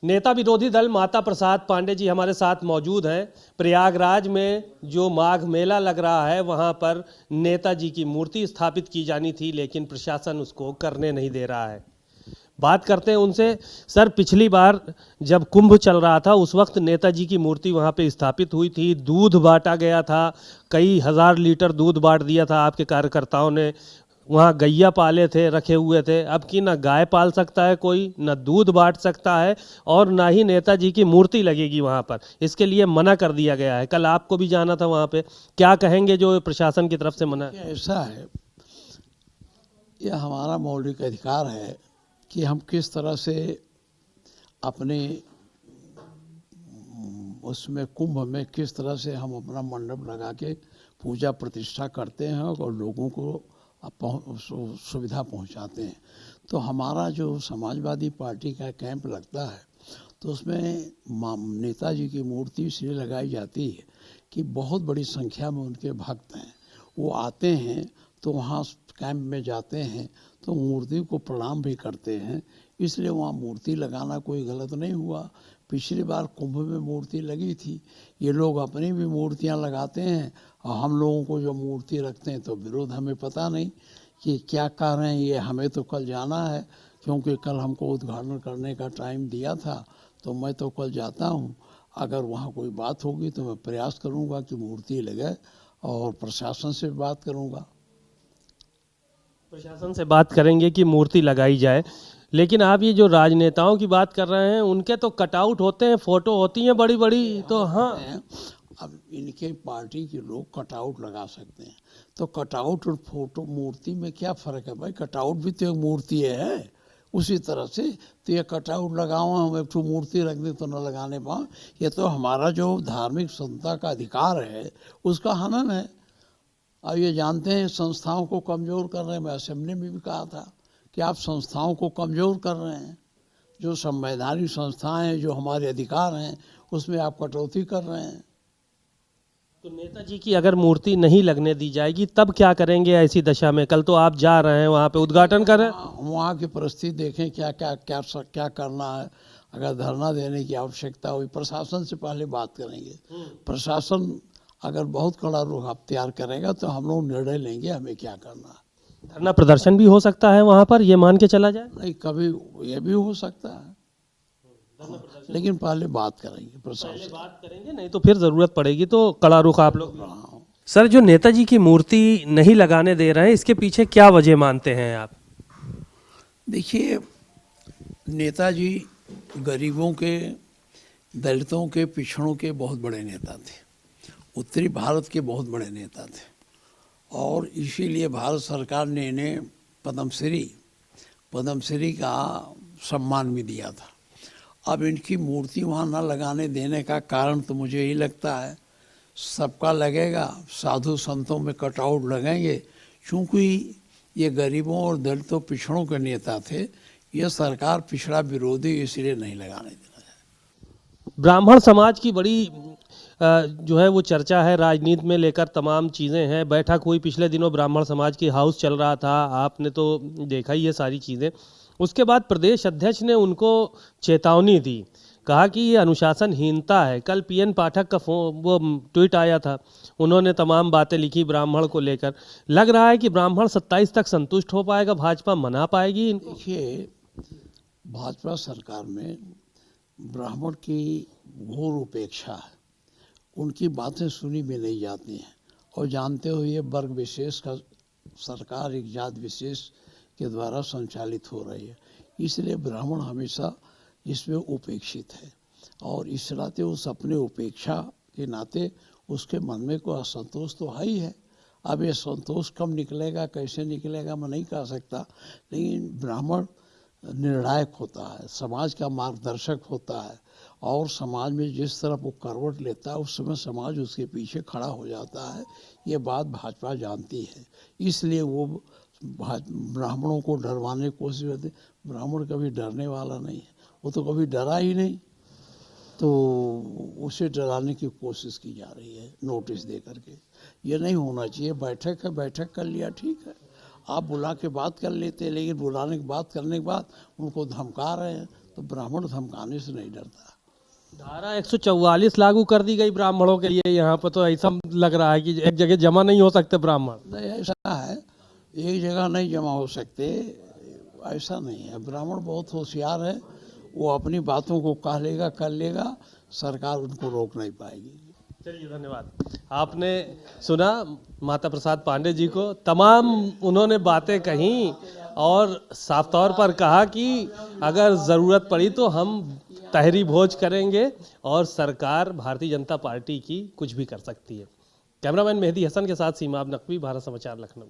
नेता विरोधी दल माता प्रसाद पांडे जी हमारे साथ मौजूद हैं। प्रयागराज में जो माघ मेला लग रहा है वहां पर नेताजी की मूर्ति स्थापित की जानी थी, लेकिन प्रशासन उसको करने नहीं दे रहा है। बात करते हैं उनसे। सर, पिछली बार जब कुंभ चल रहा था उस वक्त नेताजी की मूर्ति वहां पे स्थापित हुई थी, दूध बांटा गया था, कई हजार लीटर दूध बांट दिया था आपके कार्यकर्ताओं ने। वहाँ गैया पाले थे, रखे हुए थे। अब की ना गाय पाल सकता है कोई, ना दूध बांट सकता है, और ना ही नेताजी की मूर्ति लगेगी वहाँ पर। इसके लिए मना कर दिया गया है। कल आपको भी जाना था वहाँ पे, क्या कहेंगे जो प्रशासन की तरफ से मना? ऐसा है, यह हमारा मौलिक अधिकार है कि हम किस तरह से अपने उसमें कुंभ में किस तरह से हम अपना मंडप लगा के पूजा प्रतिष्ठा करते हैं और लोगों को सुविधा पहुंचाते हैं। तो हमारा जो समाजवादी पार्टी का कैंप लगता है तो उसमें नेताजी की मूर्ति इसलिए लगाई जाती है कि बहुत बड़ी संख्या में उनके भक्त हैं, वो आते हैं तो वहाँ कैंप में जाते हैं तो मूर्ति को प्रणाम भी करते हैं, इसलिए वहाँ मूर्ति लगाना कोई गलत नहीं हुआ। पिछली बार कुंभ में मूर्ति लगी थी, ये लोग अपनी भी मूर्तियाँ लगाते हैं और हम लोगों को जो मूर्ति रखते हैं तो विरोध। हमें पता नहीं कि क्या कह रहे हैं ये, हमें तो कल जाना है क्योंकि कल हमको उद्घाटन करने का टाइम दिया था, तो मैं तो कल जाता हूँ। अगर वहाँ कोई बात होगी तो मैं प्रयास करूँगा कि मूर्ति लगे और प्रशासन से बात करूँगा। प्रशासन से बात करेंगे कि मूर्ति लगाई जाए। लेकिन आप ये जो राजनेताओं की बात कर रहे हैं, उनके तो कटआउट होते हैं, फोटो होती हैं बड़ी बड़ी, तो हाँ। अब इनके पार्टी के लोग कटआउट लगा सकते हैं, तो कटआउट और फोटो मूर्ति में क्या फ़र्क है भाई? कटआउट भी तो एक मूर्ति है। उसी तरह से तो ये कटआउट लगाओ, हम एक तो मूर्ति रख दें तो न लगाने पाओ, ये तो हमारा जो धार्मिक स्वतंत्रता का अधिकार है उसका हनन है। अब ये जानते हैं संस्थाओं को कमज़ोर कर रहे हैं। मैं असेंबली में भी कहा था कि आप संस्थाओं को कमज़ोर कर रहे हैं, जो संवैधानिक संस्थाएं हैं, जो हमारे अधिकार हैं, उसमें आप कटौती कर रहे हैं। तो नेताजी की अगर मूर्ति नहीं लगने दी जाएगी तब क्या करेंगे ऐसी दशा में? कल तो आप जा रहे हैं वहाँ पे उद्घाटन कर रहे हैं। वहाँ की परिस्थिति देखें, क्या क्या क्या क्या करना है। अगर धरना देने की आवश्यकता हुई, प्रशासन से पहले बात करेंगे। प्रशासन अगर बहुत कड़ा रुख अख्तियार करेगा तो हम लोग निर्णय लेंगे हमें क्या करना है। धरना प्रदर्शन भी हो सकता है वहाँ पर, ये मान के चला जाए? नहीं, कभी ये भी हो सकता है, लेकिन पहले बात करेंगे, प्रशासन बात करेंगे, नहीं तो फिर जरूरत पड़ेगी तो कड़ा रुख आप लोग। सर, जो नेताजी की मूर्ति नहीं लगाने दे रहे हैं, इसके पीछे क्या वजह मानते हैं आप? देखिए, नेताजी गरीबों के, दलितों के, पिछड़ों के बहुत बड़े नेता थे, उत्तरी भारत के बहुत बड़े नेता थे, और इसीलिए भारत सरकार ने इन्हें पद्मश्री का सम्मान भी दिया था। अब इनकी मूर्ति वहाँ न लगाने देने का कारण तो मुझे यही लगता है, सबका लगेगा, साधु संतों में कटआउट लगेंगे, क्योंकि ये गरीबों और दलितों पिछड़ों के नेता थे। ये सरकार पिछड़ा विरोधी, इसलिए नहीं लगाने देना है। ब्राह्मण समाज की बड़ी जो है वो चर्चा है, राजनीति में लेकर तमाम चीज़ें हैं। बैठक हुई पिछले दिनों, ब्राह्मण समाज की हाउस चल रहा था, आपने तो देखा ही है सारी चीज़ें। उसके बाद प्रदेश अध्यक्ष ने उनको चेतावनी दी, कहा कि ये अनुशासनहीनता है। कल पीएन पाठक का वो ट्वीट आया था, उन्होंने तमाम बातें लिखी ब्राह्मण को लेकर। लग रहा है कि ब्राह्मण 27 तक संतुष्ट हो पाएगा, भाजपा मना पाएगी इनको। देखिए, भाजपा सरकार में ब्राह्मण की घोर उपेक्षा है, उनकी बातें सुनी भी नहीं जाती हैं, और जानते हो ये वर्ग विशेष का सरकार, एक जात विशेष के द्वारा संचालित हो रही है, इसलिए ब्राह्मण हमेशा इसमें उपेक्षित है। और इस नाते उस अपने उपेक्षा के नाते उसके मन में कोई असंतोष तो है ही है। अब ये संतोष कब निकलेगा, कैसे निकलेगा, मैं नहीं कह सकता, लेकिन ब्राह्मण निर्णायक होता है, समाज का मार्गदर्शक होता है, और समाज में जिस तरफ वो करवट लेता है उस समय समाज उसके पीछे खड़ा हो जाता है। ये बात भाजपा जानती है, इसलिए वो ब्राह्मणों को डरवाने की कोशिश करती। ब्राह्मण कभी डरने वाला नहीं है, वो तो कभी डरा ही नहीं, तो उसे डराने की कोशिश की जा रही है नोटिस दे करके। ये नहीं होना चाहिए। बैठक है, बैठक कर लिया, ठीक है, आप बुला के बात कर लेते, लेकिन बुलाने की बात करने के बाद उनको धमका रहे हैं, तो तो ब्राह्मण धमकाने से नहीं डरता। धारा 144 लागू कर दी गई ब्राह्मणों के लिए, यहाँ पर तो ऐसा लग रहा है कि एक जगह जमा नहीं हो सकते ब्राह्मण। नहीं, ऐसा है, एक जगह नहीं जमा हो सकते, ऐसा नहीं है। ब्राह्मण बहुत होशियार है, वो अपनी बातों को कह लेगा, कर लेगा, सरकार उनको रोक नहीं पाएगी। चलिए, धन्यवाद। आपने सुना माता प्रसाद पांडे जी को, तमाम उन्होंने बातें कहीं और साफ तौर पर कहा कि अगर ज़रूरत पड़ी तो हम तहरी भोज करेंगे और सरकार भारतीय जनता पार्टी की कुछ भी कर सकती है। कैमरामैन मेहदी हसन के साथ सीमा नकवी, भारत समाचार, लखनऊ।